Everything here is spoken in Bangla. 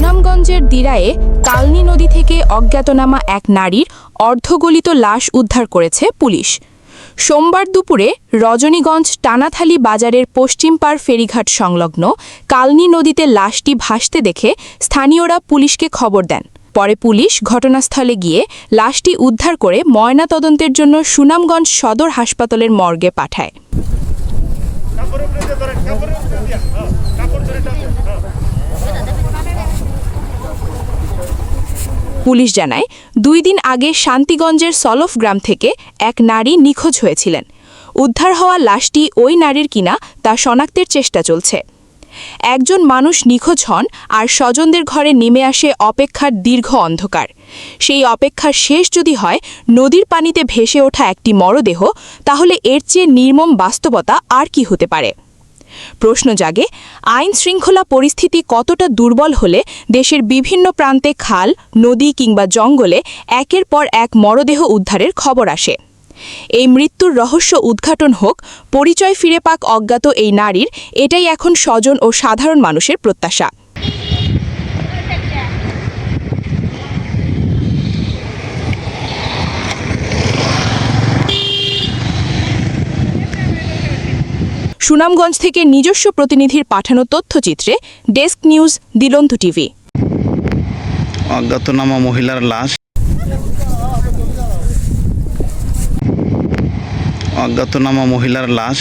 সুনামগঞ্জের দিরায়ে কালনী নদী থেকে অজ্ঞাতনামা এক নারীর অর্ধগলিত লাশ উদ্ধার করেছে পুলিশ। সোমবার দুপুরে রজনীগঞ্জ টানাথালি বাজারের পশ্চিম পাড় ফেরিঘাট সংলগ্ন কালনী নদীতে লাশটি ভাসতে দেখে স্থানীয়রা পুলিশকে খবর দেন। পরে পুলিশ ঘটনাস্থলে গিয়ে লাশটি উদ্ধার করে ময়নাতদন্তের জন্য সুনামগঞ্জ সদর হাসপাতালের মর্গে পাঠায়। পুলিশ জানায়, 2 দিন আগে শান্তিগঞ্জের সলফ গ্রাম থেকে এক নারী নিখোঁজ হয়েছিলেন। উদ্ধার হওয়া লাশটি ওই নারীর কিনা তা শনাক্তের চেষ্টা চলছে। একজন মানুষ নিখোঁজ হন আর স্বজনদের ঘরে নেমে আসে অপেক্ষার দীর্ঘ অন্ধকার। সেই অপেক্ষার শেষ যদি হয় নদীর পানিতে ভেসে ওঠা একটি মরদেহ, তাহলে এর চেয়ে নির্মম বাস্তবতা আর কি হতে পারে? প্রশ্ন জাগে, আইন শৃঙ্খলা পরিস্থিতি কতটা দুর্বল হলে দেশের বিভিন্ন প্রান্তে খাল, নদী কিংবা জঙ্গলে একের পর এক মরদেহ উদ্ধারের খবর আসে। এই মৃত্যুর রহস্য উদ্ঘাটন হোক, পরিচয় ফিরে পাক অজ্ঞাত এই নারীর, এটাই এখন স্বজন ও সাধারণ মানুষের প্রত্যাশা। সুনামগঞ্জ থেকে নিজস্ব প্রতিনিধির পাঠানো তথ্যচিত্রে ডেস্ক নিউজ, দিলন্ত টিভি। অজ্ঞাতনামা মহিলার লাশ। অজ্ঞাতনামা মহিলার লাশ।